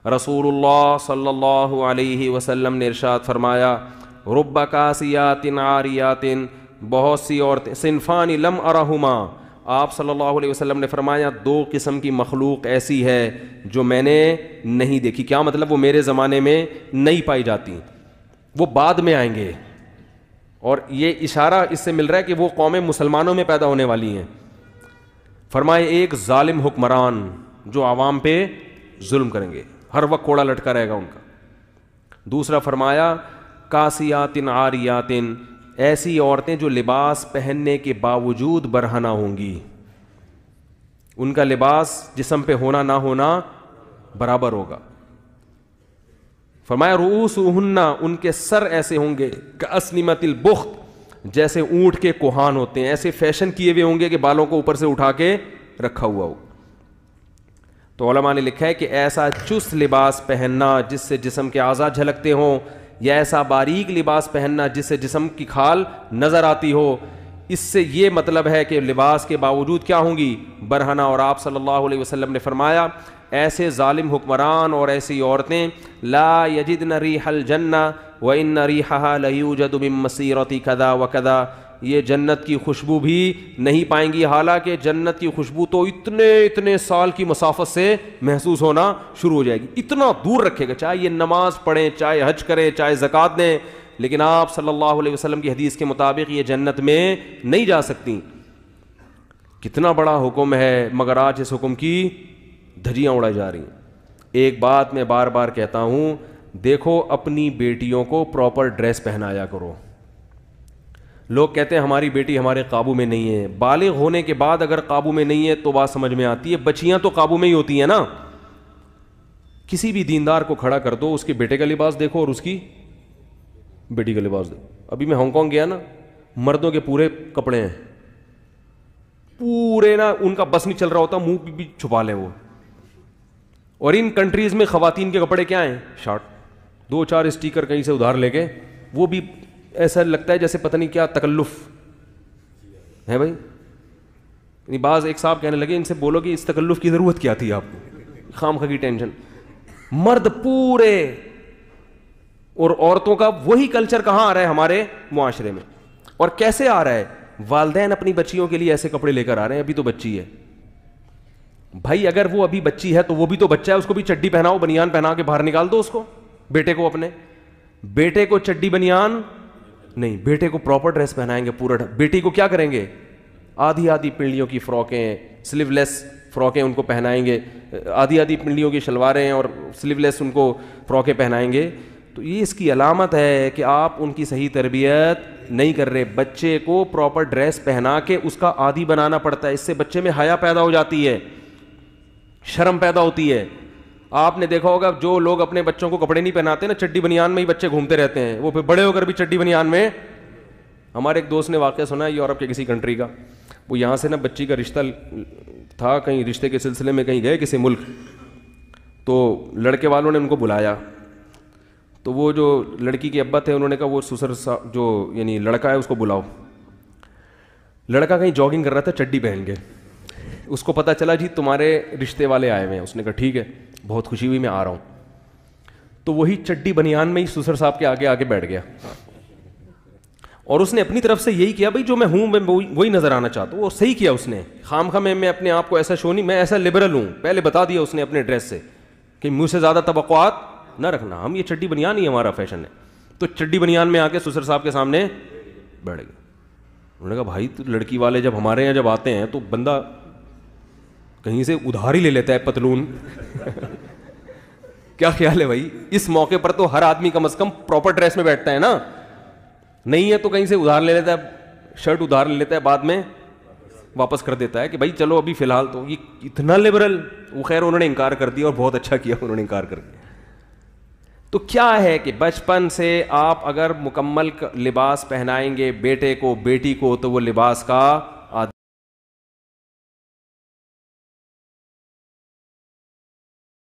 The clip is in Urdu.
رسول اللہ صلی اللہ علیہ وسلم نے ارشاد فرمایا، رب کاسیات عاریات، بہت سی عورتیں، صنفان لم ارہما، آپ صلی اللہ علیہ وسلم نے فرمایا دو قسم کی مخلوق ایسی ہے جو میں نے نہیں دیکھی. کیا مطلب؟ وہ میرے زمانے میں نہیں پائی جاتی، وہ بعد میں آئیں گے. اور یہ اشارہ اس سے مل رہا ہے کہ وہ قومیں مسلمانوں میں پیدا ہونے والی ہیں. فرمائے ایک ظالم حکمران جو عوام پہ ظلم کریں گے، ہر وقت کوڑا لٹکا رہے گا ان کا. دوسرا فرمایا کاسیات عاریات، ایسی عورتیں جو لباس پہننے کے باوجود برہنہ ہوں گی، ان کا لباس جسم پہ ہونا نہ ہونا برابر ہوگا. فرمایا رؤوسہن، ان کے سر ایسے ہوں گے کاسنمۃ البخت، جیسے اونٹ کے کوہان ہوتے ہیں، ایسے فیشن کیے ہوئے ہوں گے کہ بالوں کو اوپر سے اٹھا کے رکھا ہوا ہو. تو علماء نے لکھا ہے کہ ایسا چست لباس پہننا جس سے جسم کے اعضاء جھلکتے ہوں، یا ایسا باریک لباس پہننا جس سے جسم کی کھال نظر آتی ہو، اس سے یہ مطلب ہے کہ لباس کے باوجود کیا ہوں گی؟ برہنہ. اور آپ صلی اللہ علیہ وسلم نے فرمایا ایسے ظالم حکمران اور ایسی عورتیں لا یجدن ریح الجنہ وان ریحها لیوجد من مسیرۃ کذا وکذا، یہ جنت کی خوشبو بھی نہیں پائیں گی، حالانکہ جنت کی خوشبو تو اتنے سال کی مسافت سے محسوس ہونا شروع ہو جائے گی. اتنا دور رکھے گا، چاہے یہ نماز پڑھیں، چاہے حج کریں، چاہے زکوٰۃ دیں، لیکن آپ صلی اللہ علیہ وسلم کی حدیث کے مطابق یہ جنت میں نہیں جا سکتی. کتنا بڑا حکم ہے، مگر آج اس حکم کی دھجیاں اڑائی جا رہی ہیں. ایک بات میں بار بار کہتا ہوں، دیکھو اپنی بیٹیوں کو پراپر ڈریس پہنایا کرو. لوگ کہتے ہیں ہماری بیٹی ہمارے قابو میں نہیں ہے. بالغ ہونے کے بعد اگر قابو میں نہیں ہے تو بات سمجھ میں آتی ہے. بچیاں تو قابو میں ہی ہوتی ہیں نا. کسی بھی دیندار کو کھڑا کر دو، اس کے بیٹے کا لباس دیکھو اور اس کی بیٹی کا لباس دیکھو. ابھی میں ہانگ کانگ گیا نا، مردوں کے پورے کپڑے ہیں، پورے نا، ان کا بس نہیں چل رہا ہوتا، منہ بھی چھپا لیں وہ. اور ان کنٹریز میں خواتین کے کپڑے کیا ہیں؟ شارٹ، 2-4 اسٹیکر کہیں سے ادھار لے کے، وہ بھی ایسا لگتا ہے جیسے پتہ نہیں کیا تکلف ہے بھائی. یعنی بعض ایک صاحب کہنے لگے ان سے بولو کہ اس تکلف کی ضرورت کیا تھی آپ کو، خام خواہ کی ٹینشن. مرد پورے، اور عورتوں کا وہی کلچر کہاں آ رہا ہے ہمارے معاشرے میں. اور کیسے آ رہا ہے؟ والدین اپنی بچیوں کے لیے ایسے کپڑے لے کر آ رہے ہیں. ابھی تو بچی ہے بھائی، اگر وہ ابھی بچی ہے تو وہ بھی تو بچہ ہے، اس کو بھی چڈی پہناؤ، بنیان پہنا کے باہر نکال دو اس کو. بیٹے کو، اپنے بیٹے کو چڈی بنیان نہیں، بیٹے کو پراپر ڈریس پہنائیں گے پورا. بیٹی کو کیا کریں گے؟ آدھی پنڈلیوں کی فراکیں، سلیو لیس فراکیں ان کو پہنائیں گے، آدھی پنڈلیوں کی شلواریں اور سلیو لیس ان کو فراکیں پہنائیں گے. تو یہ اس کی علامت ہے کہ آپ ان کی صحیح تربیت نہیں کر رہے. بچے کو پراپر ڈریس پہنا کے اس کا عادی بنانا پڑتا ہے. اس سے بچے میں حیا پیدا ہو جاتی ہے، شرم پیدا ہوتی ہے. آپ نے دیکھا ہوگا جو لوگ اپنے بچوں کو کپڑے نہیں پہناتے نا، چڈی بنیان میں ہی بچے گھومتے رہتے ہیں، وہ پھر بڑے ہو کر بھی چڈی بنیان میں. ہمارے ایک دوست نے واقعہ سنا ہے یورپ کے کسی کنٹری کا. وہ یہاں سے نا بچی کا رشتہ تھا، کہیں رشتے کے سلسلے میں کہیں گئے کسی ملک، تو لڑکے والوں نے ان کو بلایا. تو وہ جو لڑکی کے ابا تھے انہوں نے کہا وہ سسر جو یعنی لڑکا ہے اس کو بلاؤ. لڑکا کہیں جاگنگ کر رہا تھا چڈی پہن کے. اس کو پتہ چلا جی تمہارے رشتے والے آئے ہوئے ہیں. اس نے کہا ٹھیک ہے، بہت خوشی ہوئی، میں آ رہا ہوں. تو وہی چڈی بنیان میں ہی سسر صاحب کے آگے بیٹھ گیا، اور اس نے اپنی طرف سے یہی کیا بھائی جو میں ہوں میں وہی نظر آنا چاہتا ہوں. وہ صحیح کیا اس نے. خام خواہ میں اپنے آپ کو ایسا شو نہیں، میں ایسا لبرل ہوں، پہلے بتا دیا اس نے اپنے ڈریس سے کہ مجھ سے زیادہ توقعات نہ رکھنا، ہم یہ چڈی بنیان ہی ہمارا فیشن ہے. تو چڈی بنیان میں آ کے سسر صاحب کے سامنے بیٹھ گئے. انہوں نے کہا بھائی تو لڑکی والے جب ہمارے یہاں جب آتے ہیں تو بندہ کہیں سے ادھار ہی لے لیتا ہے پتلون. کیا خیال ہے بھائی؟ اس موقع پر تو ہر آدمی کم از کم پراپر ڈریس میں بیٹھتا ہے نا. نہیں ہے تو کہیں سے ادھار لے لیتا ہے، شرٹ ادھار لے لیتا ہے، بعد میں واپس کر دیتا ہے کہ بھائی چلو ابھی فی الحال. تو یہ اتنا لبرل. وہ خیر انہوں نے انکار کر دیا اور بہت اچھا کیا انہوں نے انکار کر دیا. تو کیا ہے کہ بچپن سے آپ اگر مکمل لباس پہنائیں گے بیٹے کو بیٹی کو تو وہ لباس کا